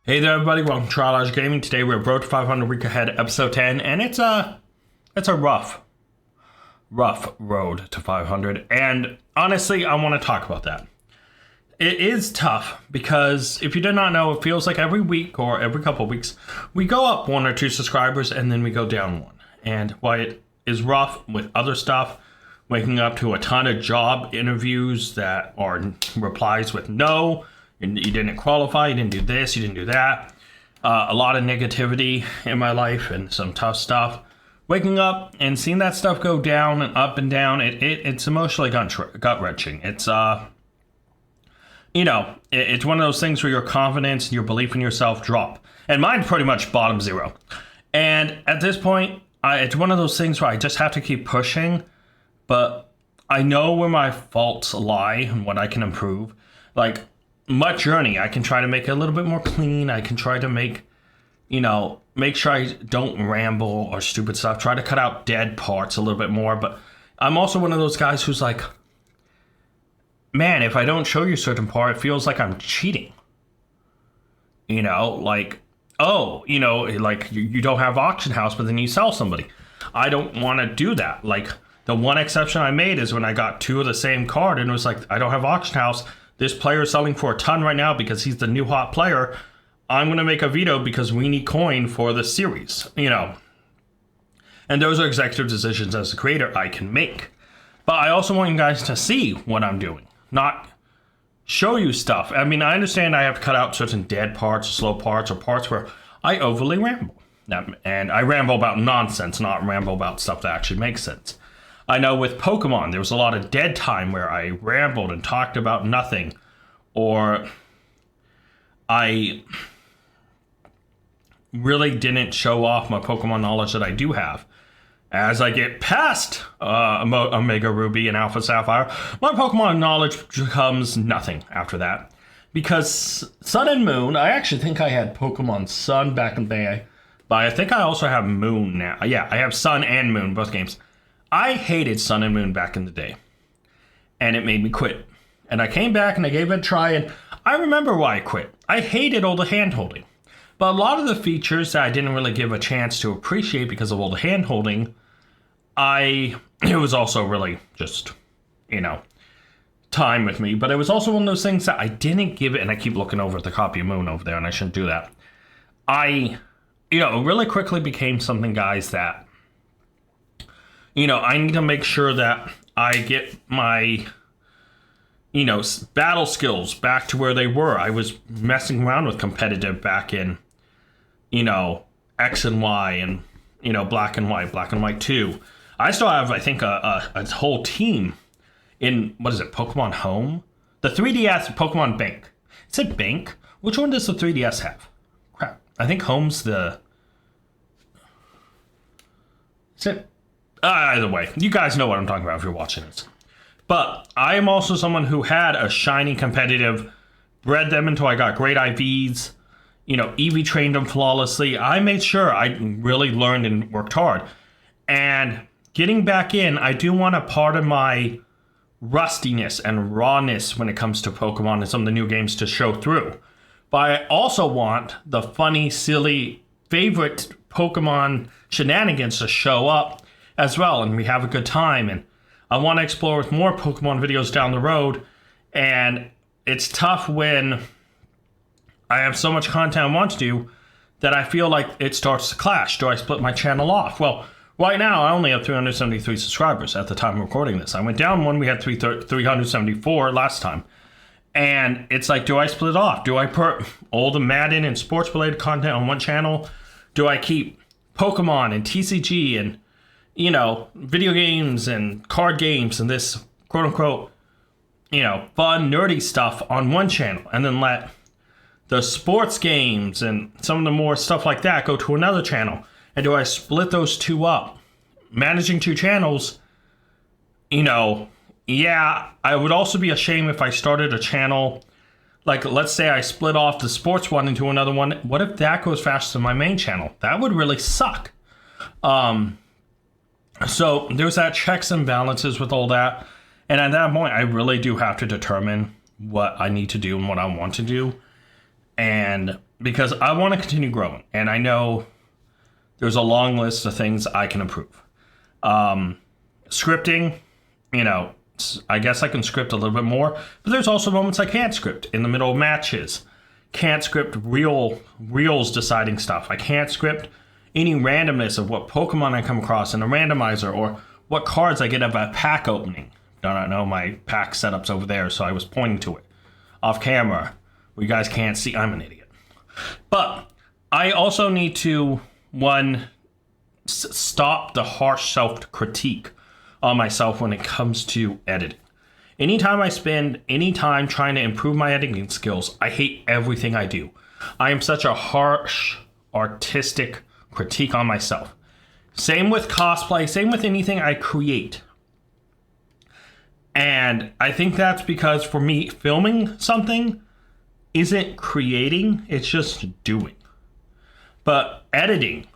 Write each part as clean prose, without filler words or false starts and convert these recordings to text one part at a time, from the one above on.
Hey there, everybody. Welcome to Trial Edge Gaming. Today we're Road to 500 Week Ahead, Episode 10, and it's a rough road to 500. And honestly, I want to talk about that. It is tough because if you did not know, it feels like every week or every couple of weeks we go up 1 or 2 subscribers and then we go down 1. And while it is rough with other stuff, waking up to a ton of job interviews that are replies with no. You didn't qualify, you didn't do this, you didn't do that. A lot of negativity in my life and some tough stuff. Waking up and seeing that stuff go down and up and down, it's emotionally gut-wrenching. It's, it's one of those things where your confidence and your belief in yourself drop. And mine pretty much bottom zero. And at this point, it's one of those things where I just have to keep pushing. But I know where my faults lie and what I can improve. Like, my journey, I can try to make it a little bit more clean. I can try to make sure I don't ramble or stupid stuff. Try to cut out dead parts a little bit more. But I'm also one of those guys who's like, man, if I don't show you a certain part, it feels like I'm cheating. You don't have auction house, but then you sell somebody. I don't want to do that. Like, the one exception I made is when I got 2 of the same card and it was like, I don't have auction house. This player is selling for a ton right now because he's the new hot player. I'm going to make a veto because we need coin for the series, And those are executive decisions as a creator I can make. But I also want you guys to see what I'm doing, not show you stuff. I mean, I understand I have to cut out certain dead parts, slow parts, or parts where I overly ramble. And I ramble about nonsense, not ramble about stuff that actually makes sense. I know with Pokemon, there was a lot of dead time where I rambled and talked about nothing, or I really didn't show off my Pokemon knowledge that I do have. As I get past Omega Ruby and Alpha Sapphire, my Pokemon knowledge becomes nothing after that. Because Sun and Moon, I actually think I had Pokemon Sun back in the day, but I think I also have Moon now. Yeah, I have Sun and Moon, both games. I hated Sun and Moon back in the day, and it made me quit. And I came back and I gave it a try, and I remember why I quit. I hated all the hand-holding. But a lot of the features that I didn't really give a chance to appreciate because of all the hand-holding, it was also really just, time with me. But it was also one of those things that I didn't give it, and I keep looking over at the copy of Moon over there, and I shouldn't do that. It really quickly became something, guys, that I need to make sure that I get my, battle skills back to where they were. I was messing around with competitive back in, X and Y and, Black and White 2. I still have, I think, a whole team in, Pokemon Home? The 3DS Pokemon Bank. Is it Bank? Which one does the 3DS have? Crap. I think Home's the... Is it... Either way, you guys know what I'm talking about if you're watching this. But I am also someone who had a shiny competitive, bred them until I got great IVs, EV trained them flawlessly. I made sure I really learned and worked hard. And getting back in, I do want a part of my rustiness and rawness when it comes to Pokemon and some of the new games to show through. But I also want the funny, silly, favorite Pokemon shenanigans to show up as well, and we have a good time, and I want to explore with more Pokemon videos down the road. And it's tough when I have so much content I want to do that I feel like it starts to clash. Do I split my channel off? Well, right now I only have 373 subscribers at the time of recording this. I went down one, we had 374 last time, and it's like, do I split it off? Do I put all the Madden and sports related content on one channel? Do I keep Pokemon and TCG and video games and card games and this quote-unquote, fun, nerdy stuff on one channel, and then let the sports games and some of the more stuff like that go to another channel? And do I split those two up? Managing 2 channels, I would also be a shame if I started a channel, like, let's say I split off the sports one into another one. What if that goes faster than my main channel? That would really suck. So there's that checks and balances with all that. And at that point, I really do have to determine what I need to do and what I want to do. And because I want to continue growing, and I know there's a long list of things I can improve. Scripting, I guess I can script a little bit more, but there's also moments I can't script in the middle of matches. Can't script reels deciding stuff. I can't script any randomness of what Pokemon I come across in a randomizer or what cards I get of a pack opening. Don't know, my pack setup's over there, so I was pointing to it off camera. You guys can't see. I'm an idiot. But I also need to, stop the harsh self-critique on myself when it comes to editing. Anytime I spend any time trying to improve my editing skills, I hate everything I do. I am such a harsh, artistic critique on myself. Same with cosplay, same with anything I create. And I think that's because for me, filming something isn't creating, it's just doing. But editing,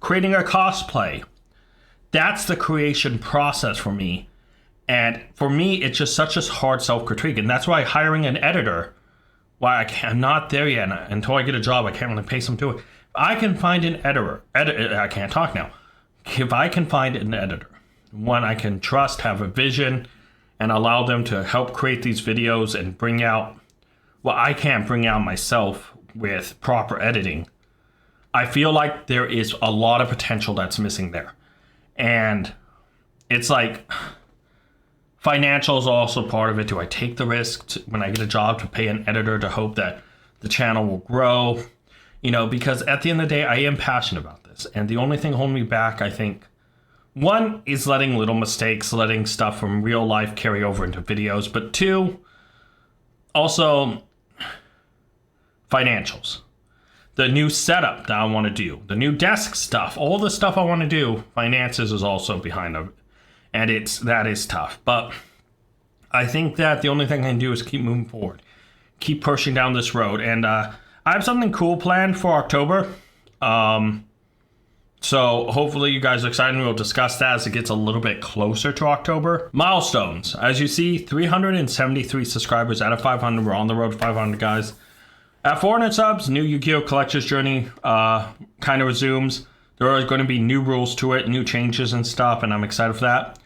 creating a cosplay, that's the creation process for me. And for me, it's just such a hard self-critique. And that's why hiring an editor, I'm not there yet. Until I get a job, I can't really pay some to it. If I can find an I can't talk now. If I can find an editor, one I can trust, have a vision, and allow them to help create these videos and bring out what I can't bring out myself with proper editing, I feel like there is a lot of potential that's missing there. And it's like, financial is also part of it. Do I take the risk when I get a job to pay an editor to hope that the channel will grow? Because at the end of the day, I am passionate about this. And the only thing holding me back, I think, one is letting little mistakes, letting stuff from real life carry over into videos. But two, also financials. The new setup that I want to do, the new desk stuff, all the stuff I want to do, finances is also behind it. And that is tough. But I think that the only thing I can do is keep moving forward, keep pushing down this road. And I have something cool planned for October. So hopefully you guys are excited. We'll discuss that as it gets a little bit closer to October. Milestones. As you see, 373 subscribers out of 500. We're on the road to 500, guys. At 400 subs, new Yu-Gi-Oh! Collector's Journey kind of resumes. There are going to be new rules to it, new changes and stuff, and I'm excited for that.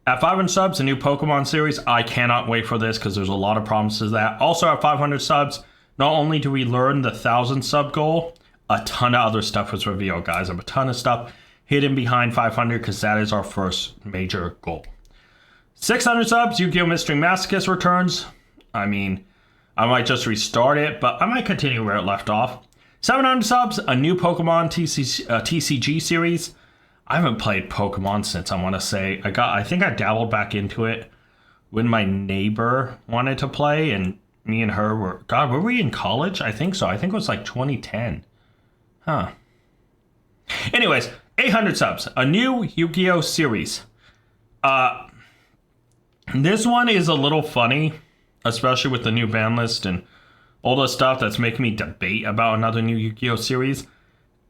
At 500 subs, a new Pokemon series. I cannot wait for this because there's a lot of promises to that. Also at 500 subs, not only do we learn the 1,000 sub goal, a ton of other stuff was revealed, guys. I have a ton of stuff hidden behind 500 because that is our first major goal. 600 subs, Yu-Gi-Oh! Mystery Masochist returns. I mean, I might just restart it, but I might continue where it left off. 700 subs, a new Pokemon TCG series. I haven't played Pokemon since, I want to say, I think I dabbled back into it when my neighbor wanted to play, and me and her were we in college? I think so. I think it was like 2010. Huh. Anyways, 800 subs, a new Yu-Gi-Oh! Series. This one is a little funny, especially with the new ban list and all the stuff that's making me debate about another new Yu-Gi-Oh! Series.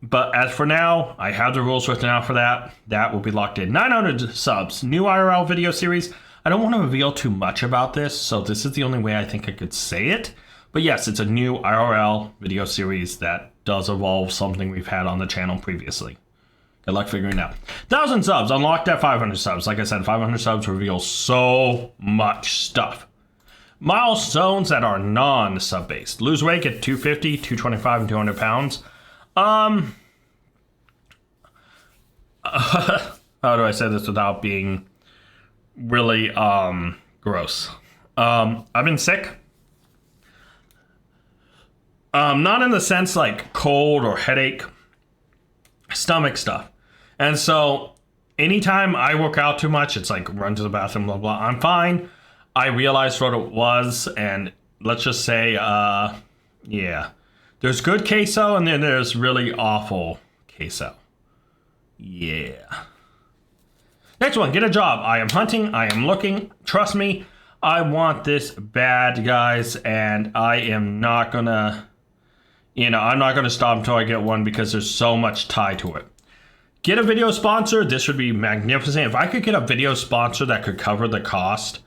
But as for now, I have the rules written out for that. That will be locked in. 900 subs, new IRL video series. I don't want to reveal too much about this, so this is the only way I think I could say it. But yes, it's a new IRL video series that does evolve something we've had on the channel previously. Good luck figuring it out. 1,000 subs, unlocked at 500 subs. Like I said, 500 subs reveals so much stuff. Milestones that are non-sub based. Lose weight at 250, 225, and 200 pounds. How do I say this without being really gross? I've been sick. Not in the sense like cold or headache, stomach stuff. And so anytime I work out too much, it's like run to the bathroom, blah, blah. I'm fine. I realized what it was, and let's just say, yeah. There's good queso, and then there's really awful queso. Yeah. Next one, get a job. I am hunting, I am looking. Trust me, I want this bad, guys, and I am not gonna, I'm not gonna stop until I get one because there's so much tie to it. Get a video sponsor. This would be magnificent. If I could get a video sponsor that could cover the cost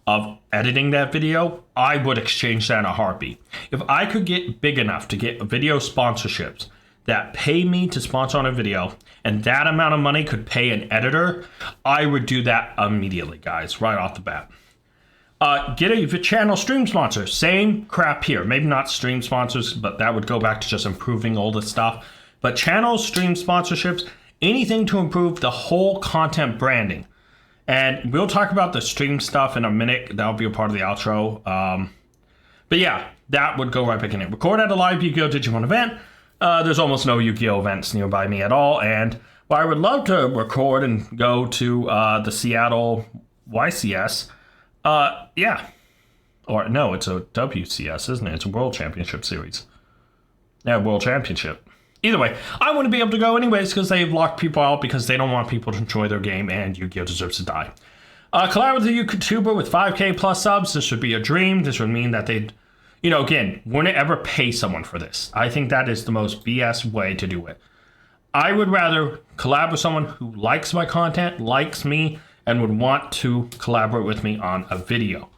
of editing that video, I would exchange that in a heartbeat. If I could get big enough to get video sponsorships that pay me to sponsor on a video, and that amount of money could pay an editor, I would do that immediately, guys, right off the bat. Get a channel stream sponsor. Same crap here. Maybe not stream sponsors, but that would go back to just improving all this stuff. But channel stream sponsorships, anything to improve the whole content branding. And we'll talk about the stream stuff in a minute. That'll be a part of the outro. But yeah, that would go right back in it. Record at a live Yu-Gi-Oh! Digimon event. There's almost no Yu-Gi-Oh! Events nearby me at all. And while I would love to record and go to the Seattle YCS, yeah. Or no, it's a WCS, isn't it? It's a World Championship Series. Yeah, World Championship. Either way, I wouldn't be able to go anyways because they've locked people out because they don't want people to enjoy their game and Yu-Gi-Oh! Deserves to die. Collab with a YouTuber with 5K plus subs. This would be a dream. This would mean that they'd, again, wouldn't ever pay someone for this. I think that is the most BS way to do it. I would rather collab with someone who likes my content, likes me, and would want to collaborate with me on a video.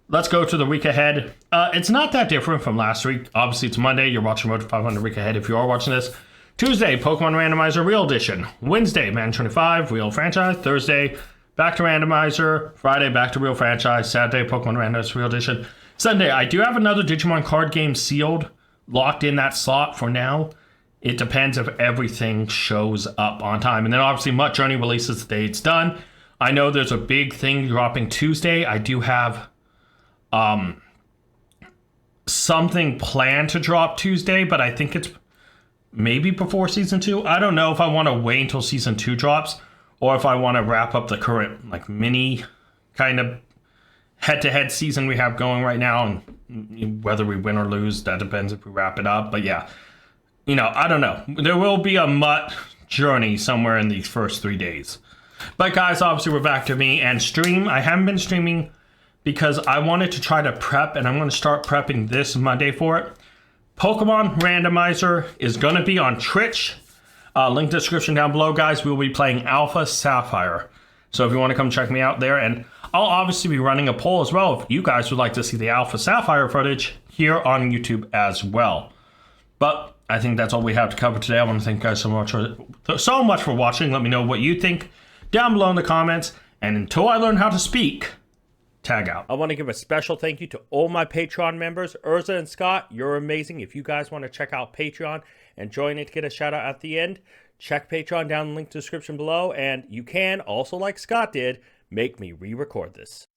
Let's go to the week ahead. It's not that different from last week. Obviously, it's Monday. You're watching Road to 500 week ahead if you are watching this. Tuesday, Pokemon Randomizer Real Edition. Wednesday, Man 25 Real Franchise. Thursday, back to Randomizer. Friday, back to Real Franchise. Saturday, Pokemon Randomizer Real Edition. Sunday, I do have another Digimon card game sealed, locked in that slot for now. It depends if everything shows up on time. And then obviously, Mutt Journey releases the day it's done. I know there's a big thing dropping Tuesday. I do have something planned to drop Tuesday, but I think it's maybe before season 2. I don't know if I want to wait until season 2 drops or if I want to wrap up the current mini kind of head-to-head season we have going right now, and whether we win or lose, that depends if we wrap it up. But yeah, I don't know. There will be a Mutt Journey somewhere in these first 3 days. But guys, obviously we're back to me and stream. I haven't been streaming because I wanted to try to prep, and I'm going to start prepping this Monday for it. Pokemon Randomizer is going to be on Twitch. Link description down below, guys. We'll be playing Alpha Sapphire. So if you want to come check me out there, and I'll obviously be running a poll as well if you guys would like to see the Alpha Sapphire footage here on YouTube as well. But I think that's all we have to cover today. I want to thank you guys so much for watching. Let me know what you think down below in the comments. And until I learn how to speak, tag out. I want to give a special thank you to all my Patreon members. Urza and Scott, you're amazing. If you guys want to check out Patreon and join it to get a shout out at the end, check Patreon down in the link description below. And you can also, like Scott did, make me re-record this.